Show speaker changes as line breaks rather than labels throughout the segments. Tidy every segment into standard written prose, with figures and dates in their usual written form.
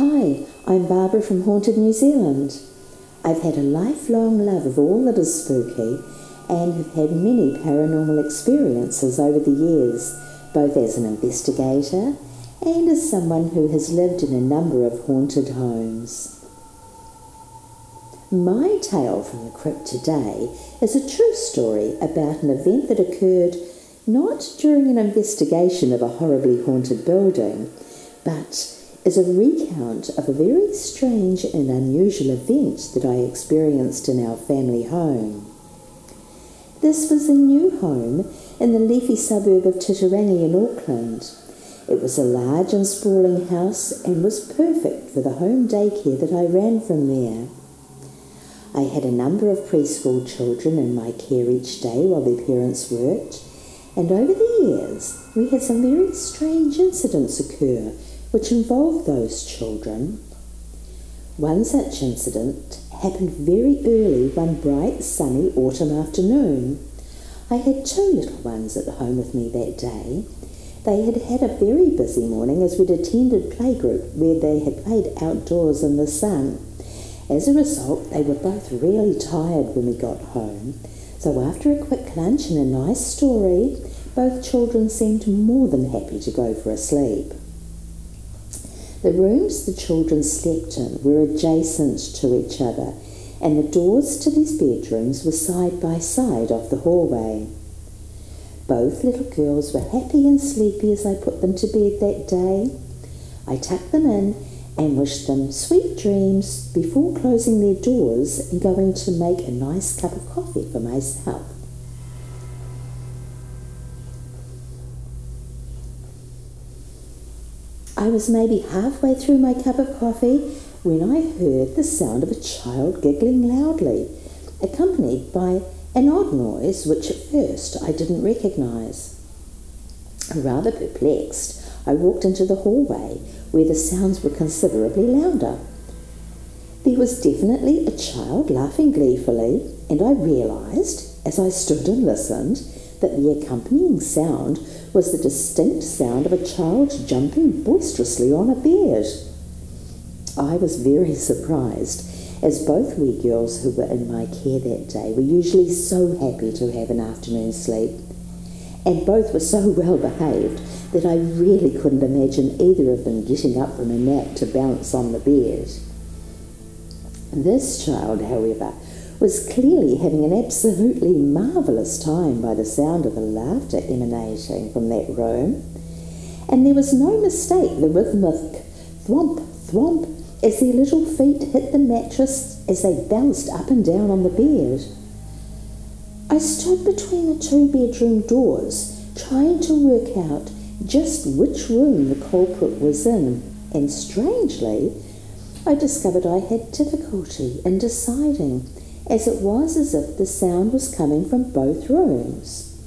Hi, I'm Barbara from Haunted New Zealand. I've had a lifelong love of all that is spooky and have had many paranormal experiences over the years, both as an investigator and as someone who has lived in a number of haunted homes. My tale from the crypt today is a true story about an event that occurred not during an investigation of a horribly haunted building, but is a recount of a very strange and unusual event that I experienced in our family home. This was a new home in the leafy suburb of Titirangi in Auckland. It was a large and sprawling house and was perfect for the home daycare that I ran from there. I had a number of preschool children in my care each day while their parents worked, and over the years we had some very strange incidents occur which involved those children. One such incident happened very early one bright, sunny autumn afternoon. I had two little ones at home with me that day. They had had a very busy morning as we'd attended playgroup where they had played outdoors in the sun. As a result, they were both really tired when we got home, so after a quick lunch and a nice story, both children seemed more than happy to go for a sleep. The rooms the children slept in were adjacent to each other, and the doors to these bedrooms were side by side off the hallway. Both little girls were happy and sleepy as I put them to bed that day. I tucked them in and wished them sweet dreams before closing their doors and going to make a nice cup of coffee for myself. I was maybe halfway through my cup of coffee when I heard the sound of a child giggling loudly, accompanied by an odd noise which at first I didn't recognise. Rather perplexed, I walked into the hallway where the sounds were considerably louder. There was definitely a child laughing gleefully, and I realised, as I stood and listened, that the accompanying sound was the distinct sound of a child jumping boisterously on a bed. I was very surprised, as both wee girls who were in my care that day were usually so happy to have an afternoon sleep, and both were so well behaved that I really couldn't imagine either of them getting up from a nap to bounce on the bed. This child, however, was clearly having an absolutely marvellous time by the sound of the laughter emanating from that room, and there was no mistake the rhythmic thwomp, thwomp as their little feet hit the mattress as they bounced up and down on the bed. I stood between the two bedroom doors trying to work out just which room the culprit was in, and strangely, I discovered I had difficulty in deciding, as it was as if the sound was coming from both rooms.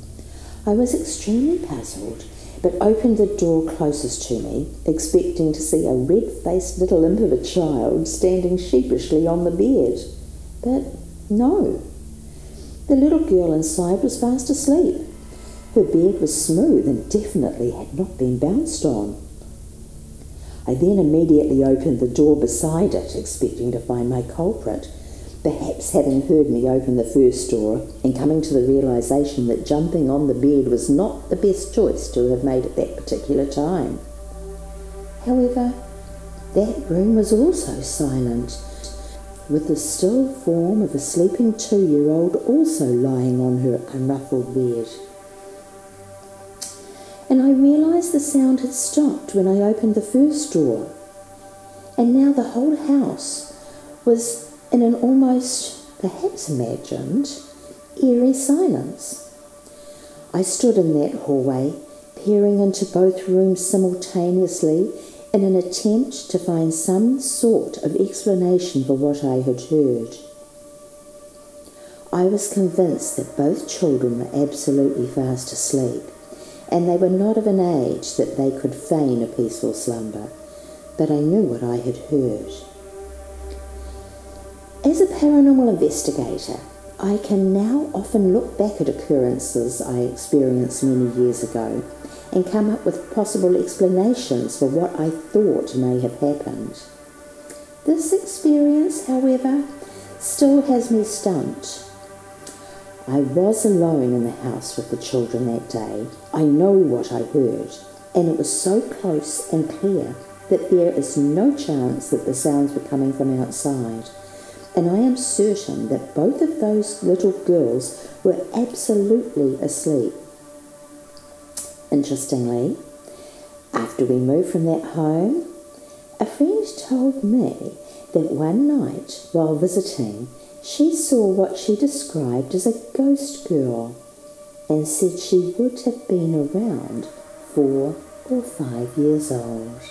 I was extremely puzzled, but opened the door closest to me, expecting to see a red-faced little imp of a child standing sheepishly on the bed. But no. The little girl inside was fast asleep. Her bed was smooth and definitely had not been bounced on. I then immediately opened the door beside it, expecting to find my culprit, perhaps having heard me open the first door and coming to the realisation that jumping on the bed was not the best choice to have made at that particular time. However, that room was also silent, with the still form of a sleeping 2-year-old also lying on her unruffled bed. And I realised the sound had stopped when I opened the first door, and now the whole house was in an almost, perhaps imagined, eerie silence. I stood in that hallway, peering into both rooms simultaneously in an attempt to find some sort of explanation for what I had heard. I was convinced that both children were absolutely fast asleep, and they were not of an age that they could feign a peaceful slumber, but I knew what I had heard. As a paranormal investigator, I can now often look back at occurrences I experienced many years ago and come up with possible explanations for what I thought may have happened. This experience, however, still has me stumped. I was alone in the house with the children that day. I know what I heard, and it was so close and clear that there is no chance that the sounds were coming from outside. And I am certain that both of those little girls were absolutely asleep. Interestingly, after we moved from that home, a friend told me that one night while visiting, she saw what she described as a ghost girl and said she would have been around 4 or 5 years old.